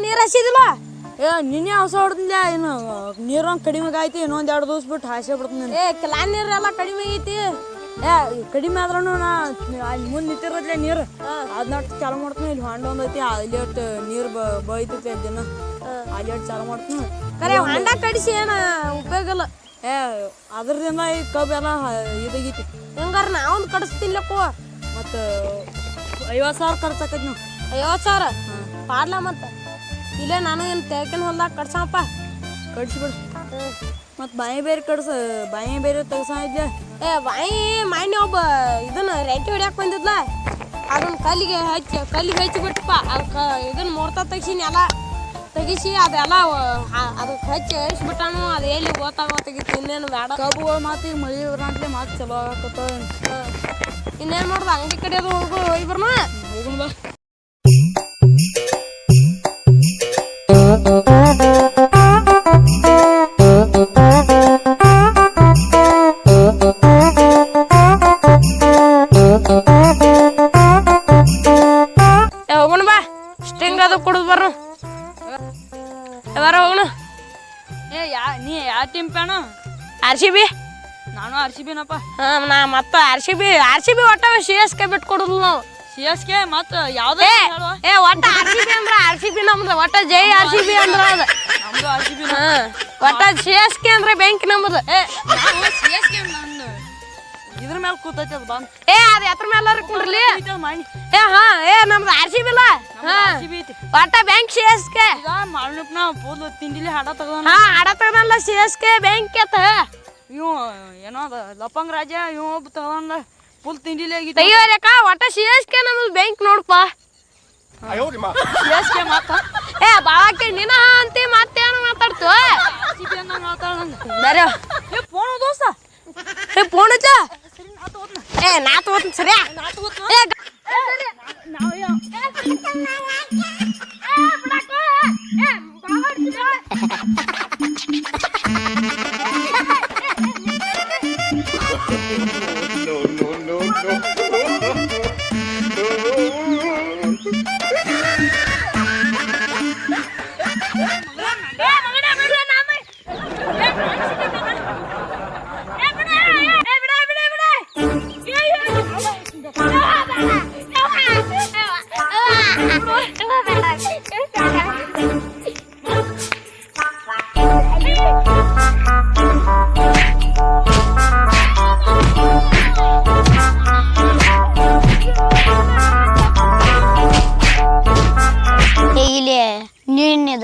ನೀರು ಹಸಿದಿಲ್ಲ ನಿನ್ನೆ ಹೊಸ ಹೊಡ್ದಿಲ್ಲ ಏನು ನೀರು ಕಡಿಮೆ ಆಯ್ತು ಇನ್ನೊಂದು 2 ದಿವಸ ಬಿಟ್ಟು ಹಾಸೆ ಬಿಡ್ತೀನಿ ಕಿಲಾನ್ ನೀರು ಎಲ್ಲ ಕಡಿಮೆ ಐತಿ ಕಡಿಮೆ ಆದ್ರೂ ನಾ ಅಲ್ಲಿ ಮುಂದೆ ನಿಂತಿರೋದ್ಲೆ ನೀರು ಅದನ್ನ ಚಾಲು ಮಾಡ್ತೀನಿ ಇಲ್ಲಿ ಹೊಂಡ ಒಂದೈತಿ ಅಲ್ಲಿ ಒಟ್ಟು ನೀರು ಬೈತೈತಿ ದಿನ ಅಲ್ಲಿ ಒಟ್ಟು ಚಾಲು ಮಾಡ್ತೀನಿ ಕರೆ ಹೊಂಡ ಕಡಿಸಿ ಏನು ಉಪಯೋಗ ಇಲ್ಲ ಅದ್ರದಿಂದ ಈ ಕಬ್ಬೆಲ್ಲ ಇದಾಗೈತಿ ಹೆಂಗಾರ ನಾವು ಕಡಿಸ್ತಿಲ್ಲಕ್ಕೂ ಮತ್ತು 50,000 ಖರ್ಚಾಕೈತಿ ನಾವು 50,000 ಪಾಡ್ಲ ಮತ್ತೆ ಇಲ್ಲೇ ನಾನು ಏನು ತೆಗಿನ ಹೊಲ್ದಾಗ ಕಡ್ಸಪ್ಪ ಕಡ್ಸಿಬಿಡು ಮತ್ತು ಬಾಯಿ ಬೇರೆ ಬಾಯಿ ಬೇರೆ ತೆಗ್ಸಿದ್ದೆ ಬಾಯಿ ಮಾನ್ಯ ಒಬ್ಬ ಇದನ್ನ ರೆಂಟಿ ಹೊಡ್ಯಾಕೆ ಬಂದಿದ್ಲ ಅದನ್ನ ಕಲ್ಲಿಗೆ ಹಚ್ಚಿ ಬಿಟ್ಟಪ್ಪ ಅದಕ್ಕೆ ಇದನ್ನ ಮೂರ್ತ ತೆಗಿಸಿನಿ ಎಲ್ಲ ತೆಗಿಸಿ ಅದೆಲ್ಲ ಅದಕ್ಕೆ ಹಚ್ಚಿ ಹಚ್ಚಿಬಿಟ್ಟಾನು ಅದು ಎಲ್ಲಿ ಗೊತ್ತಾಗೋತ್ತಾಗಿತ್ತು ಇನ್ನೇನು ಬೇಡ ಕಬ್ಬುಗಳು ಮಾತು ಈಗ ಮಳೆ ಬರಂಟ್ಲೆ ಮಾತು ಚಲೋ ಆಗತ್ತ ಇನ್ನೇನು ಮಾಡೋದು ಅಂಗಡಿ ಕಡೆ ಅದು ಹೋಗಿ ಬರ್ಮ ಹೋಗೋಣ ಬಾ ಹೋಗೋಣ ಬಾ ಸ್ಟಿಂಗ್ ಅದು ಕುಡಿದು ಬರ್ನು ಯಾವಾರ ಹೋಗೋಣ ನೀ ಯಾವ ಟೀಮ್ ಪ್ಯಾನು RCB ನಾನು RCB ನಪ್ಪ ನಾ ಮತ್ತೆ RCB ಒಟ್ಟ CSK ಬಿಟ್ಟು ಕೊಡುದಿಲ್ಲ ನಾವು CSK ಮತ್ತು ಯಾವುದೇ ಒಟ್ಟ RCB ನಮ್ದು ಒಟ್ಟ ಜೈ RCB ಅಂದ್ರೆ ಅದು ನಮ್ದು RCB ಒಟ್ಟ CSK ಅಂದ್ರೆ ಬ್ಯಾಂಕ್ ನಮ್ದು CSK ಇದ್ರ ಮೇಲೆ ಕೂತೈತಿ ಅದು ಬಂದು ಅದು ಎತ್ರ ಮೇಲೆ ಕುಂಡ್ರಲಿ ಮಾಡಿ ನಮ್ದು RCB ಇಲ್ಲ ಒಟ್ಟ ಬ್ಯಾಂಕ್ CSK ಈಗ ಮಾವಿನಪ್ಪನ ಪೂಲ್ ತಿಂಡಿಲಿ ಹಾಡ ತಗೊಂಡ ಹಾಡ ತಗೊಂಡಲ್ಲ CSK ಬ್ಯಾಂಕ್ ಅಂತ ಇವ್ ಏನೋ ಅದ ಲಪಂಗ್ ರಾಜ ಇವ್ ಒಬ್ಬ ತಗೊಂಡ ಫುಲ್ ತಿಂಡಿಲಿ ಆಗಿತ್ತು ತೆಗಿಯೋದಕ್ಕ ಒಟ್ಟ CSK ನಮ್ದು ಬ್ಯಾಂಕ್ ನೋಡಪ್ಪ CSK ಮಾತ ಬಾಳಕ್ಕೆ ನಿನ ಅಂತಿ ಮತ್ತೇನು ಮಾತಾಡ್ತು ಬೇರೆ ಫೋನ್ ದೋಸ್ತ ಫೋನ್ ಹಚ್ಚ ನಾ ತಗೋತೀನಿ ಸರಿಯಾ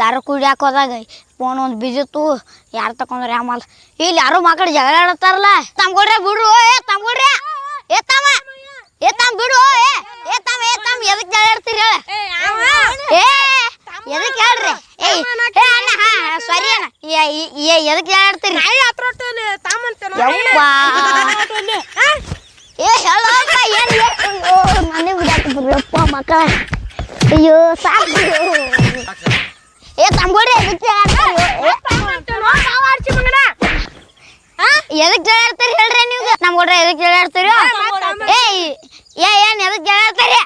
ದಾರ ಕುಡಿಯಾಕ ಹೋದಾಗ ಫೋನ್ ಒಂದು ಬಿದ್ದಿತ್ತು ಯಾರು ತಕೊಂಡ್ರೆ ಆಮಲ್ಲ ಇಲ್ಲಿ ಯಾರು ಮಕ್ಕಳು ಜಗಳ ಆಡತ್ತಾರಲ್ಲ ತಮ್ಗೊಡ್ರೆ ಬಿಡ್ರು ತಮ್ಗೊಡ್ರೆ ಬಿಡು ಎದಕ್ ಜಗಳ ಆಡ್ತೀರಿ ಎದಕ್ ಹೇಳ್ರಿ ಸರಿ ಅಣ್ಣ ಎದಕ್ ಜಗಳ ಆಡ್ತೀರಿ ಮನೆ ಬಿಡಪ್ಪ ಮಕ್ಕಳ ಅಯ್ಯೋ ಸಾಕು ತಮ್ಗೋಡ್ರಿ ಎದಕ್ ಜಗಳ ಆಡ್ತೀರಿ ಹೇಳ್ರಿ ನೀವು ನಮ್ಗೊಡ್ರೆ ಎದಕ್ ಜಗಳ ಆಡ್ತೀರಿ ಏನ್ ಎದಕ್ ಜಗಳ ಆಡ್ತೀರಿ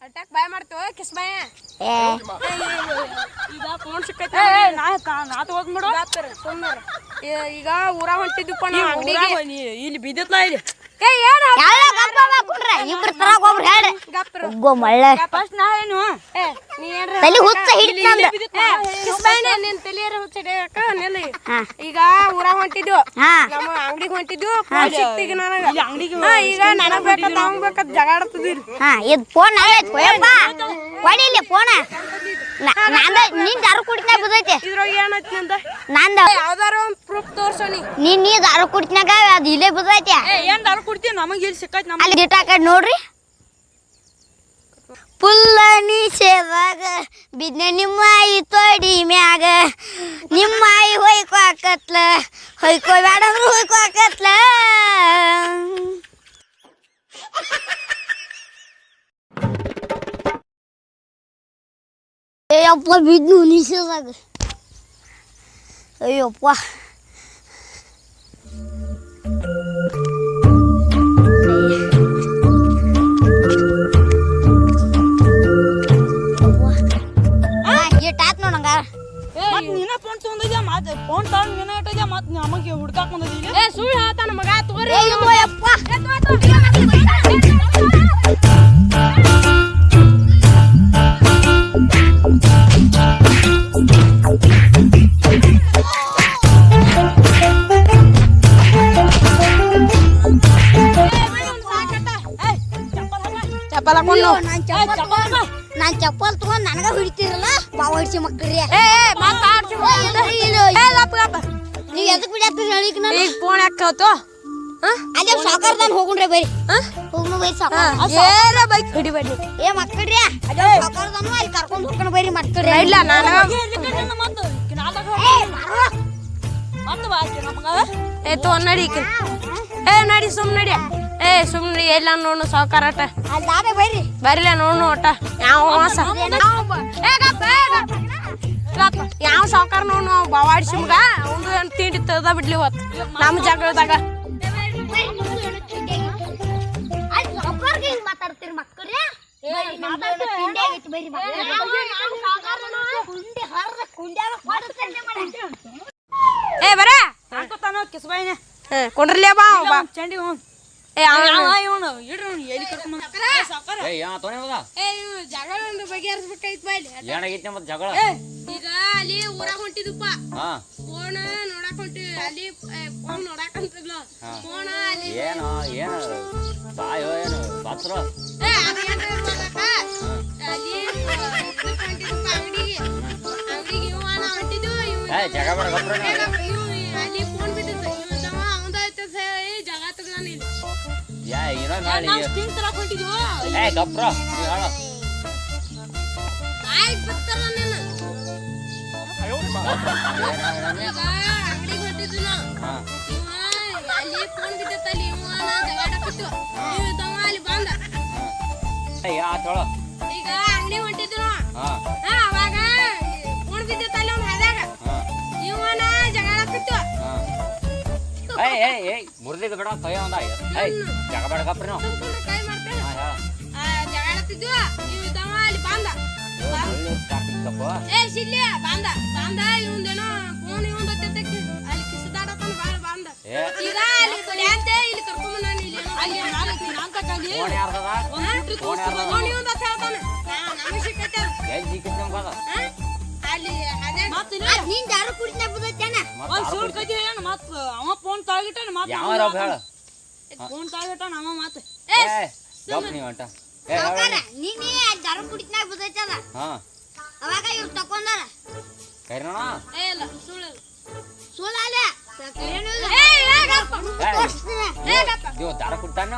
ಅಟ್ಯಾಕ್ ಬಾಯ್ ಮಾಡ್ತೀವಿ ಕಿಸ್ ಬಾಯ ಈಗ ಫೋನ್ ಸಿಕ್ಕೈತಿ ನಾ ತಗೋದ್ಬಿಡು ಈಗ ಊರಾಗ ಹೊಂಟಿದ್ವಿಪ್ಪ ನಾವು ಅಂಗಡಿಗೆ ಇಲ್ಲಿ ಬಿದ್ದತ್ಲಾ ಇಲ್ಲಿ ಇಬ್ರು ತರಾಗ ಒಬ್ರು ಹೇಳಿ ಮಳ್ಳ ಫಸ್ಟ್ ನಾ ಏನು ತಲೆ ಹುಚ್ಚ ನಿನ್ ತಲೆಯಾರ ಹುಚ್ಚ ಈಗ ಊರಾಗ ಹೊಂಟಿದ್ವು ನಮ್ಮ ಅಂಗಡಿಗೆ ಹೊಂಟಿದ್ವು ಸಿಕ್ತಿಗ ನನಗ ಈಗ ನನಗ್ ಬೇಕಂತ ಅವಂಗ್ ಬೇಕಂತ ಜಗ ಆಡ್ತಿದ್ರಿ ಇದು ಫೋನ್ ಹೊಡಿಲಿ ಫೋನ್ ನೀನ್ ದಾರು ಕುಡಿದ್ನಾಗ ಬದೈತಿ ಇದ್ರಾಗ ಏನೈತಿ ನಂದ ಯಾವ್ದಾರ ಒಂದ್ ಪ್ರೂಫ್ ತೋರ್ಸೋನಿ ನೀನ್ ದಾರು ಕುಡಿದ್ನಾಗ ಅದು ಇಲ್ಲೇ ಬದೈತಿ ಏನ್ ದಾರು ಕುಡ್ತೀವಿ ನಮಗೆ ಇಲ್ಲಿ ಸಿಕ್ಕೈತಿ ನಮ್ಮ ಅಲ್ಲಿ ಗಿಟ ಕಡೆ ನೋಡ್ರಿ ಪುಲ್ಲ ನಿಷೇಧಾಗ ಬಿದ್ನೆ ನಿಮ್ಮಾಯಿ ತೋಡಿ ಮ್ಯಾಗ ನಿಮ್ಮಾಯಿ ಹೊಯ್ಕೋಕತ್ಲ ಹೊಯ್ಕೋಬೇಡ ಅಂದ್ರೆ ಹೊಯ್ಕೋಕತ್ಲ ಅಯ್ಯಪ್ಪ ಬಿದ್ನು ನಿಷೇಧಾಗ ಅಯ್ಯಪ್ಪ ಗಿಟ ತೊಂದಿದ್ಯಾ ಮತ್ತೆ ಫೋನ್ ತಗೊಂಡ್ ಏನ ಇಟ್ಟಿದ್ಯಾ ಮತ್ತೆ ನಮಗೆ ಹುಡ್ಕಾಕ್ ಬಂದಿದ್ದೀವಿ ಏ ಸುಳ್ಳು ಹೇಳ್ತಾನ ಮಗ ತಗೋರಿ ಚಪ್ಪಲ್ ಹಾಕೊಂಡು ನಾನ್ ಚಪ್ಪಲ್ ತಗೊಂಡ್ ನನಗ ಹಿಡಿತೀರಲ್ಲ ಬಾವ ಹಿಡ್ಸಿ ಮಕ್ಕಳ್ರಿ ನೀವ್ ಎದಕ್ ಬಿಡತ್ತೀರಿ ಹೇಳಿಕ್ ನಾನು ಈಗ ಫೋನ್ ಯಾಕೆ ಕೇಳ್ತು ಅದೇ ಸಾಕಾರ್ದಾನ್ ಹೋಗುಣ್ರಿ ಬೈರಿ ಹೋಗ್ನು ಬೈ ಏನ ಬೈಕ್ ಹಿಡಿಬೇಡ್ರಿ ಏ ಮಕ್ಕಳ್ರಿ ಅದೇ ಸಾಕಾರ್ದಾನು ಅಲ್ಲಿ ಕರ್ಕೊಂಡ್ ಹೋಗ್ಕೊಂಡು ಬೈರಿ ಮಕ್ಕಳ್ರಿ ಇಲ್ಲ ನಾನು ಏ ತೋ ನಡಿ ಏ ನಡಿ ಸುಮ್ ನಡಿ ಏ ಸುಮ್ನೆ ಎಲ್ಲ ನೋಡು ಸಾವುಕಾರಟ ಅಲ್ಲಿ ದಾರೆ ಬೈರಿ ಬರಿಲ್ಲ ನೋಡು ಒಟ್ಟ ಯಾವ ಮಾಸ ಯಾವ ಸಾವುಕಾರ ನೋಡು ನಾವು ಬಾವಾಡಿಸಿ ಮಗ ಒಂದು ತಿಂಡಿ ತೆಗ್ದ ಬಿಡ್ಲಿ ಇವತ್ತು ನಮ್ಮ ಜಾಗದಾಗ ಮಾತಾಡ್ತೀರಿ ಮಕ್ಕಳ್ರಿ ಏ ಬರ ಕಿಸ್ಬಾಯಿನೇ ಕೊಂಡ್ರಲ್ಲೇ ಬಾ ಚಂಡಿ ಏ ಇವನು ಇಡ್ರಿ ಎಲ್ಲಿ ಕರ್ಕೊಂಡ್ ಜಗಳ ಬಗೆಹರಿಸ್ಬೇಕಾಯ್ತು ಬಾ ಇಲ್ಲಿ ಏನಾಗೈತಿ ಮತ್ತೆ ಜಗಳ ಈಗ ಅಲ್ಲಿ ಊರಾಗ ಹೊಂಟಿದಪ್ಪ ಫೋನ್ ನೋಡಾಕ್ ಹೊಂಟಿ ಅಲ್ಲಿ ಫೋನ್ ನೋಡಾಕಂತಿದ್ಲು ಫೋನ್ ಅಲ್ಲಿ ಏನು ಏನು ಬಾಯೋ ಏನು ಬಾತ್ರು ಅಲ್ಲಿ ಹೊಂಟಿದಪ್ಪ ಅಂಗಡಿಗೆ ಇವ ನಾ ಹೊಂಟಿದ್ದು ಜಗ ಬೇಡ ಗೊಬ್ಬರ ಅಲ್ಲಿ ಫೋನ್ ಬಿದ್ದಿತ್ತು ಅವಂದ ಜಗ ತೆಗ್ದಾನ ಇಲ್ಲಿ ಏನೋ ಮಾಡಿ ಗೊಬ್ಬರ ನೀವು ಹೇಳ ಆಯ್ತು ಬಿಡ್ತಾರ ನೀನು ಈಗ ಅಂಗಡಿಗೆ ಹೊಂಟಿದ್ದು ನಾ ಅಲ್ಲಿ ಫೋನ್ ಬಿದ್ದತ್ತಲ್ಲಿ ಇವ ನಾ ಜಗಾಡಕತ್ತು ಅಲ್ಲಿ ಬಂದ ಆತೋಳ ಈಗ ಅಂಗಡಿ ಹೊಂಟಿದ್ದು ಅವಾಗ ಫೋನ್ ಬಿದ್ದತ್ತಲ್ಲಿ ಅವ್ನ ಹಾದಾಗ ಇವ ನಾ ಜಗಾಡಕತ್ತು ಮುರಿದಿದ್ದು ಬೇಡ ಕೈ ಒಂದ ಜಗ ಬೇಡ ಗೊಬ್ಬರ ನಾವು ಕೈ ಮಾಡ್ತೇನೆ ಜಗಾಡತ್ತಿದ್ದು ಇವ ಅಲ್ಲಿ ಬಂದ ಏ ಸಿಲ್ಲಿ ಬಂದ ಇವಂದೇನೋ ಫೋನ್ ಇವಂದತ್ತೆ ಅಲ್ಲಿ ಕಿಸದಾಡತಾನ ಬಾಳ ಬಂದ ಈಗ ಅಲ್ಲಿ ಬಡ್ಯಾಂತೆ ಇಲ್ಲಿ ಕರ್ಕೊಂಡ್ ನಾನು ಇಲ್ಲಿ ಅಲ್ಲಿ ಫೋನ್ ಯಾರ್ದದ ಫೋನ್ ಇವಂದತ್ತೆ ಹೇಳ್ತಾನ ನಮಗೆ ಸಿಕ್ಕೈತೆ ಎಲ್ಲಿ ಸಿಕ್ಕಿತ್ತು ನಮ್ಗದ ಅಲ್ಲಿ ಅದೇ ನೀನ್ ದಾರು ಕುಡಿತ ಬುದತ್ತೇನ ಮತ್ತ ಅವ ಫೋನ್ ತಾಗಿಟ್ಟಾನ ಮತ್ತ ಯಾವ ಹೇಳ ಫೋನ್ ತಾಗಿಟ್ಟಾನ ಅವ ಮತ್ತ ಗಪ್ ನೀವು ಅಂಟ ನೀನೇ ದಾರು ಕುಡಿತನಾಗ ಬುದತ್ತಲ್ಲ ಅವಾಗ ಇವ್ರು ತಕೊಂಡಾರ ಕರಿನೋಣ ಏ ಇಲ್ಲ ಸುಳ್ಳು ಸುಳ್ಳಲ್ಲ ನೀವು ದಾರ ಕುಡ್ತಾನ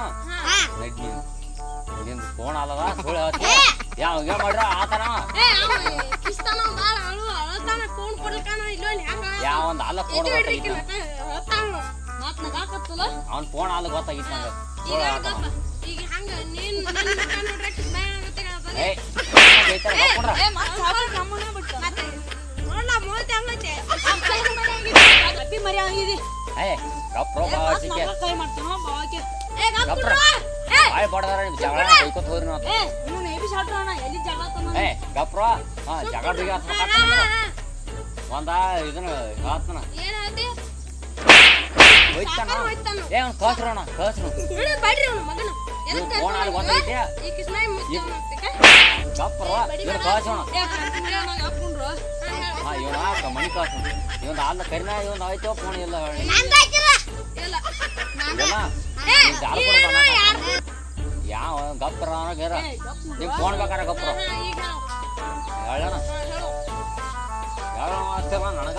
ನಿನ್ ಫೋನ್ ಅಲ್ಲದ ಸುಳ್ಳು ಯಾವ ಮಾಡ್ರ ಆತನ ಕಿಸ್ತಾನ ಬಾಳ ಅಳತಾನ ಫೋನ್ ಕೊಡ್ಲಕಾನ ಇಲ್ಲೋಲಿ ಹ್ಯಾಂಗ ಯಾವ ಒಂದ್ ಅಲ್ಲ ಫೋನ್ ಗೊತ್ತಾಗಿತ್ತ ಮಾತ್ ನಗಾಕತ್ತಲ್ಲ ಅವ್ನ ಫೋನ್ ಅಲ್ಲ ಗೊತ್ತಾಗಿತ್ತ ನಂಗ ಈಗ ಗಪ್ಪ ಈಗ ಹಂಗ ನೀನ್ ನನ್ನ ಮಕ್ಕ ನೋಡ್ರೆ ಕಿಸ್ತಾನ ಏ ಬೇಯ್ತಾರ ಕೊಡ್ರ ನಮ್ಮನೆ ಬಿಟ್ಟ ಮತ್ತೆ ನೋಡ್ಲ ಮೋತಿ ಹಂಗೈತೆ ಅಪ್ಪಿ ಮರಿ ಆಗಿದೆ ಏ ಗಪ್ರೋ ಬಾಚಿಕೆ ಕೈ ಮಾಡ್ತಾನ ಬಾವಾಕೆ ಏ ಗಪ್ಪ ಬಾಯ್ ಬಡದಾರ ನಿಮ್ ಜಗಳ ಬೈಕೋತ ಹೋದ್ರಿ ನಾವು ಇವನು ಎಬಿ ಶಾಟ್ರಾನ ಎಲ್ಲಿ ಜಗಳ ತನ ಏ ಗಪ್ರೋ ಜಗಳ ಬಿಗ ಒಂದ ಇದನ್ನ ಹಾತ್ನ ಏನ್ ಹೇಳ್ತಿ ಹೋಯ್ತಾನ ಏ ಅವ್ನು ಕಳ್ಸ್ರೋಣ ಬಡ್ರಿ ಅವ್ನ ಮಗನ ಎದಕ್ಕೆ ಫೋನ್ ಅಲ್ಲಿ ಗೊತ್ತಾಗೈತೆ ಈ ಕಿಸ್ನಾಯಿ ಮುಚ್ಚ ಗಪ್ರೋ ಇವ್ನು ಕಳ್ಸೋಣ ಹಾಕೊಂಡ್ರು ಇವನ ಮಣಿ ಕಳ್ಸೋಣ ಇವನ್ ಅಲ್ಲ ಕರಿನ ಇವನ್ ಆಯ್ತು ಫೋನ್ ಇಲ್ಲ ಇಲ್ಲ ಯಾವ ಗಪ್ರ ಗೇರ ನಿಮ್ ಫೋನ್ ಬೇಕಾರ ಗಪ್ರ ಹೇಳೋಣ ಹೇಳೋಣ ಅಷ್ಟೇವ ನನಗ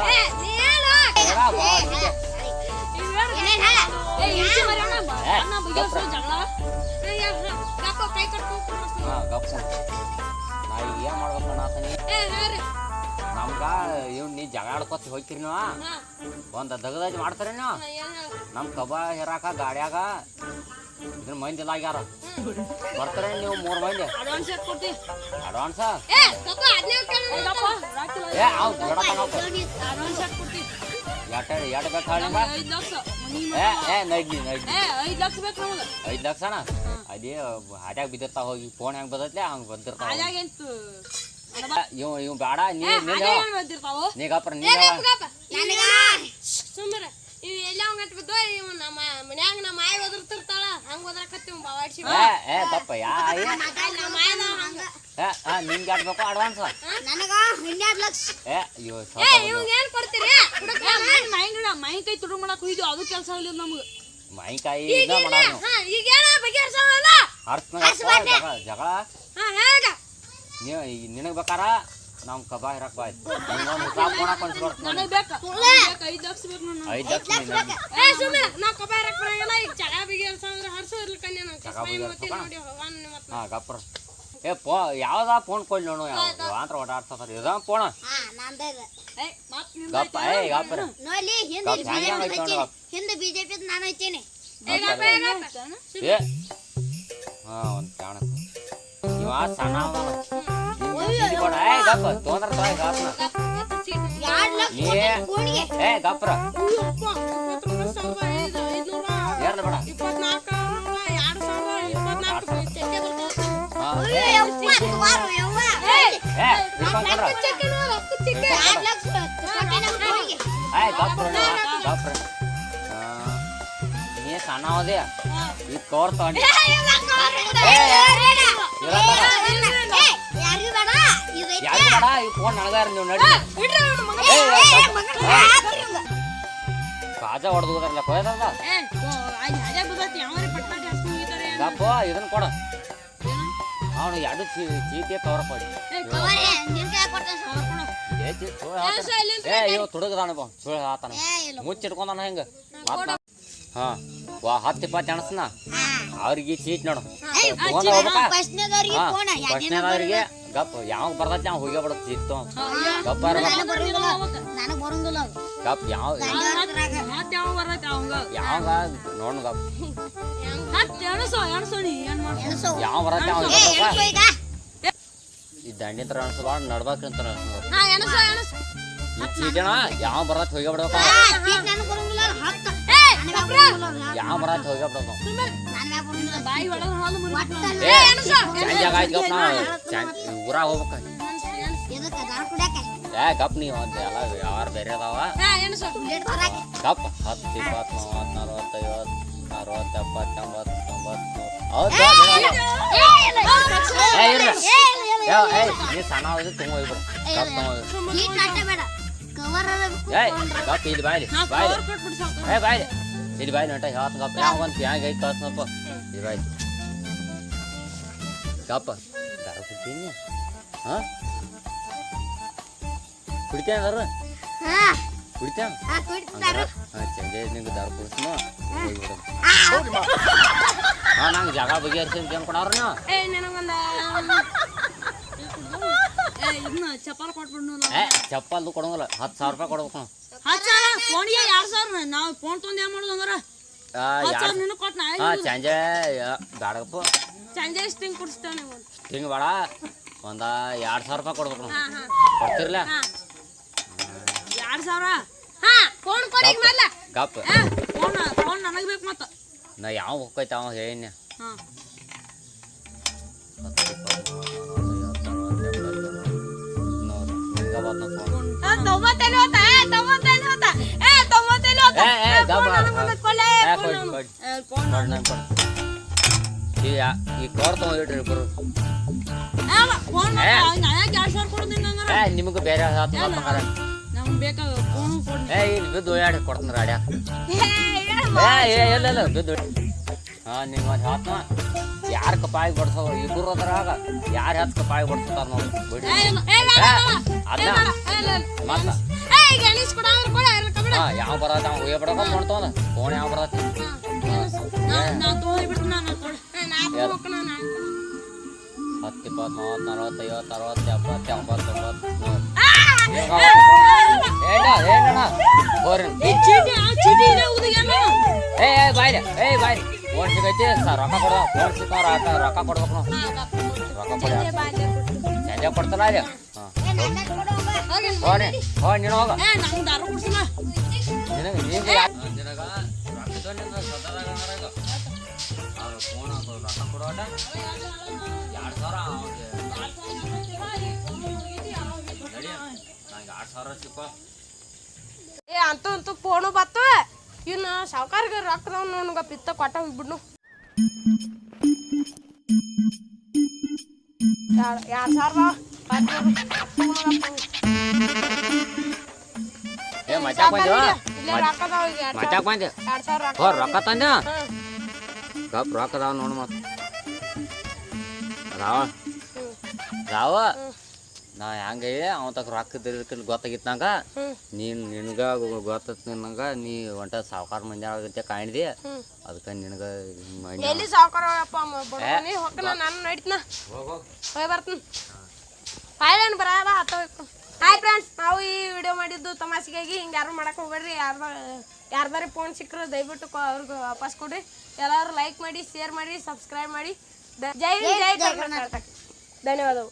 ಗಪ್ಪ ನಾ ಏನ್ ಮಾಡ್ಬೇಕಣ್ಣ ನಮ್ಗ ಇವ್ ನೀ ಜಗ ಆಡ್ಕೊತ ಹೋಗ್ತೀರಿ ನೀವು ಒಂದ್ ದಗದಾಜ್ ಮಾಡ್ತಾರ ನೀವು ನಮ್ ಕಬ ಹೇರಾಕ ಗಾಡ್ಯಾಗ ಇದ್ರ ಮಂದಿ ಎಲ್ಲ ಆಗ್ಯಾರ ಬರ್ತಾರ ನೀವು 3 ಮಂದಿ ಅಡ್ವಾನ್ಸ್ ಏ ಅವ್ ಎಟ್ ಬೇಕು ಹೇಳಿ ನಡ್ಲಿ 5 ಲಕ್ಷ ಬೇಕು ನಮಗೆ 5 ಲಕ್ಷನ ಅದೇ ಹಾಡ್ಯಾಗ ಬಿದ್ದಿರ್ತಾವ ಹೋಗಿ ಫೋನ್ ಹೆಂಗ್ ಬದತ್ಲೆ ಹಂಗ ಬಂದಿರ್ತಾವ ಇವ್ ಬೇಡ ನೀ ಗಪ್ರ ನೀ ಸುಮ್ಮನೆ ಇವ್ ಎಲ್ಲ ಹಂಗಟ್ ಬಿದ್ದು ಇವ್ ನಮ್ಮ ಮನ್ಯಾಗ ನಮ್ಮ ಮಾಯ ಒದರ್ತಿರ್ತಾಳ ಹಂಗ ಒದರಕತ್ತೀವ್ ಬಾವಾಡ್ಸಿ ಏ ಗಪ್ಪ ನಮ್ಮ ಮಾಯದ ಹಂಗ ನಿಮ್ಗೆ ಆಡ್ಬೇಕು ಅಡ್ವಾನ್ಸ್ ನನಗ 12 ಲಕ್ಷ ಇವ್ಗ ಏನ್ ಕೊಡ್ತೀರಿ ಮೈ ಕೈ ತುಡು ಮಾಡಕ್ ಹೋಯ್ದು ಅದು ಕೆಲಸ ಇಲ್ಲ ನಮ್ಗೆ ಮೈಕಾಯಿ ಮಾಡೋದು ಈಗೇನ ಬಗೆಹರ್ಸವಲ್ಲ ಜಗಳ ನೀವು ನಿನಗೆ ಬೇಕಾರ ನಾವು ಕಬಾ ಇರಕ್ ಬಾಯ್ ನನಗೆ ಬೇಕು 5 ಲಕ್ಷ ಬೇಕು ನಾನು 5 ಲಕ್ಷ ಸುಮ್ಮನೆ ನಾ ಕಬಾ ಇರಕ್ ಬರಂಗಿಲ್ಲ ಈಗ ಜಗಳ ಬಗೆಹರ್ಸಂದ್ರೆ ಹರ್ಸು ಇರ್ಲಿ ಕನ್ಯಾ ನೋಡಿ ಹಾಂ ಗಪ್ರ ಏ ಯಾವ್ದಾ ಫೋನ್ ಕೊಡ್ಲಿ ನೋಡು ಯಾವ ಓಡಾಡ್ತಾರ ಇದ ಫೋನ್ ಗಪ್ಪ ಏ ಗಪ್ರ ನೋಡ್ಲಿ ಹಿಂದೆ ಬಿಜೆಪಿ ನಾನು ಐತೇನೆ ಏ ಹಾಂ ಒಂದು ಕಾಣ ಇವ ಸಣ್ಣ ಕೊಡ ಏ ಗಪ್ಪ ತೊಂದ್ರೆ ಗಾಪ್ನ 2 ಲಕ್ಷ ಕೋಡಿಗೆ ಏ ಗಪ್ರ ಏರ್ಲ ಬೇಡ ನೀ ಸಣ್ಣ ಹೋದೆ ಈ ಕವರ್ ತಗೊಂಡಿ ಯಾರು ಬೇಡ ಈ ಫೋನ್ ನನಗಾರ ನೀವು ನಡಿ ಕಾಜಾ ಹೊಡೆದು ಹೋದ್ರಲ್ಲ ಕೊಯ್ದಲ್ಲ ಗಪ್ಪ ಇದನ್ನ ಕೊಡ ಅವನು ಎರಡು ಚೀಟಿ ಕವರ್ ಕೊಡಿ ಏ ಇವ್ ತುಡುಗದಾನ ಬಾ ಸುಳ್ಳು ಆತನ ಮುಚ್ಚಿಟ್ಕೊಂಡಾನ ಹೆಂಗ ಹಾಂ 10-20 ಎಣಸ್ನ ಅವ್ರಿಗೆ ಚೀಟ್ ನೋಡು ಫಸ್ಟ್ನೇದವ್ರಿಗೆ ಗಪ್ ಯಾವ ಬರ್ತೈತಿ ನಾವು ಹೋಗಿ ಬಿಡತ್ ಚೀಟ್ ಗಪ್ಪ ಗಪ್ ಯಾವ ನೋಡ್ ಗಪ್ ಯಾವ ಬರತ್ತೆ ಈ ದಂಡಿ ತರ ಅನ್ಸಬಾರ್ದು ನಡ್ಬೇಕ್ರಿ ಅಂತ ಈ ಚೀಟಣ ಯಾವ ಬರತ್ ಹೋಗಿ ಬಿಡ್ಬೇಕು ಯಾವ ಬರತ್ ಹೋಗಿ ಬಿಡ್ಬೇಕು ಸಂಜಾಗ ಆಯ್ತು ಗಪ್ ನಾವು ಊರಾಗ ಹೋಗ್ಬೇಕು ಏ ಗಪ್ ನೀವು ಅಂತ ಎಲ್ಲ ಯಾರು ಬೇರೆ ಅದಾವ ಗಪ್ 10 20 30 40 50 60 70 ನೀ ಸಣ್ಣ ಹೋಗಿ ತುಂಬ ಹೋಗ್ಬಿಡು ಗಪ್ ಇಲ್ಲಿ ಬಾಯ್ಲಿ ಏ ಬಾಯ್ಲಿ ಇಲ್ಲಿ ಬಾಯ್ಲಿ ಹೊಂಟ ಹೇಳ್ತ ಗಪ್ ಯಾವ ಒಂದು ಹ್ಯಾಂಗ ಐತೆ ಕಳ್ಸಪ್ಪ ಇಲ್ಲಿ ಬಾಯ್ಲಿ ಗಪ್ಪ ದಾರ ಕುಡ್ತೀನಿ ಹಾಂ ಕುಡಿತೇನಾರ ಕುಡಿತೇನ ಹಾಂ ಚಂದ ನಿಂಗೆ ದಾರ ಕುಡಿಸ್ನು ಹಾಂ ನಂಗೆ ಜಾಗ ಬಗೆಹರಿಸಿ ಅನ್ಕೊಳವ್ರ ನೀವು ಚಪ್ಪಲ್ ಕೊಟ್ಬಿಡ್ನು ಚಪ್ಪಲ್ದು ಕೊಡಂಗಿಲ್ಲ 10,000 ರೂಪಾಯಿ ಕೊಡ್ಬೇಕು ನಾವು 10,000 ಫೋನಿಗೆ 2,000 ನಾವು ಫೋನ್ ತೊಂದು ಏನು ಮಾಡೋದು ಹಂಗಾರ 10,000 ನಿನ್ನ ಕೊಟ್ಟು ನಾ ಹಾಂ ಸಂಜೆ ಬೇಡಪ್ಪ ಸಂಜೆ ಎಷ್ಟು ಹಿಂಗೆ ಕೊಡಿಸ್ತೇವೆ ನೀವು ಹಿಂಗೆ ಬೇಡ ಒಂದು 2,000 ರೂಪಾಯಿ ಕೊಡ್ಬೇಕು ನಾವು ಕೊಡ್ತಿರ್ಲ 2,000 ಫೋನ್ ಕೊಡಿ ಗಪ್ ಫೋನ್ ನನಗೆ ಬೇಕು ಮತ್ತೆ ನಾ ಯಾವ ಹೋಗ್ತೈತೆ ಅವ ಹೇಳಿನ ಹಾಂ ಈ ಕವರ್ ತಗೊಂಡಿಡ್ರಿ ಇಬ್ಬರು ನಿಮಗೆ ಬೇರೆ ನಮ್ಗೆ ಬೇಕಾಗ ಫೋನು ಕೊಡಿ ಏ ಇಲ್ಲಿ ಬಿದ್ದು ಓಡಾಡಿ ಕೊಡ್ತೀನಿ ರಾಡ್ಯಾ ಇಲ್ಲ ಬಿದ್ದು ಹಾಂ ನೀವು ಒಂದು ಹಾತ್ನ ಯಾರು ಕಪಾಯಿ ಬಡ್ಸೋ ಇಬ್ಬರು ಅದ್ರಾಗ ಯಾರು ಹೆಚ್ಚು ಕಪಾಯಿ ಬಡ್ಸ್ತಾರ ನೋಡಿ ಬಿಡಿ ಅದನ್ನ ಮತ್ತ ಹಾಂ ಯಾವ ಬರತ್ತೆ ಅವ್ನು ಹೋಗಿ ಬಿಡೋಕೆ ನೋಡ್ತವಂದ ಫೋನ್ ಯಾವ ಬರತ್ತೆ 10 20 30 40 50 60 70 ಏ ಬಾಯ್ರಿ ಫೋನ್ ಸಿಗೈತಿ ಸರ್ ರೊಕ್ಕ ಕೊಡ ಫೋನ್ ಸಿಕ್ಕವ್ರ ರೊಕ್ಕ ಕೊಡ್ಬೇಕು ನಾವು ರೊಕ್ಕ ಕೊಡಿ ಸಂಜೆ ಕೊಡ್ತಲ್ಲ ಅಲ್ಲಿ ಹಾಂ ನೀನು ಹೋಗ ನಿನಗೆ ಫೋನ್ ರೊಕ್ಕ ಕೊಡೋಟ 2,000 ನಡಿ ನಂಗೆ 2,000 ಸಿಕ್ಕ ಏ ಅಂತೂ ಫೋನು ಬತ್ತು ಇನ್ನು ಸಾವುಕಾರಿಗೆ ರೊಕ್ಕದವ್ ನನಗೆ ಪಿತ್ತ ಕೊಟ್ಟ ಬಿಡ್ನು 2,000 ಏ ಮಚಾಕ್ ಬಂದ್ಯೋ ರೊಕ್ಕದವ್ ಈಗ ಮಚಾಕ್ ಬಂದೆ 2,000 ಹೋ ರೊಕ್ಕ ತಂದೆ ಗಪ್ ರೊಕ್ಕದಾವ ನೋಡು ಮತ್ತೆ ರಾವ ನಾ ಹೆಂಗೆ ಅವ ತಗ ರೊಕ್ಕ ಗೊತ್ತಾಗಿತ್ತು ನಂಗೆ ನಿನಗೆ ಗೊತ್ತೈತಿ ನಂಗೆ ನೀ ಒಂಟ ಸಾವುಕಾರ ಮಂದಿ ಆಗತ್ತೆ ಕಾಣಿದೆ ಅದಕ್ಕೆ ನಿನಗೆ ಎಲ್ಲಿ ಸಾವುಕಾರಪ್ಪ ಹೋಗಲ್ಲ ನಾನು ನಡೀತನ ಹೋಗಿ ಬರ್ತೀನಿ ಫೈಲೇನು ಬರಲ್ಲ ಹಾಯ್ ಫ್ರೆಂಡ್ಸ್ ನಾವು ಈ ವಿಡಿಯೋ ಮಾಡಿದ್ದು ತಮಾಷೆಗಾಗಿ ಹಿಂಗೆ ಯಾರು ಮಾಡಕ್ಕೆ ಹೋಗ್ಬೇಡ್ರಿ ಯಾರ್ದಾರಿ ಫೋನ್ ಸಿಕ್ಕರೆ ದಯವಿಟ್ಟು ಅವ್ರಿಗೆ ವಾಪಸ್ ಕೊಡ್ರಿ ಎಲ್ಲರೂ ಲೈಕ್ ಮಾಡಿ ಶೇರ್ ಮಾಡಿ ಸಬ್ಸ್ಕ್ರೈಬ್ ಮಾಡಿ ಜೈ ಹಿಂದ್, ಜೈ ಕರ್ನಾಟಕ ಧನ್ಯವಾದಗಳು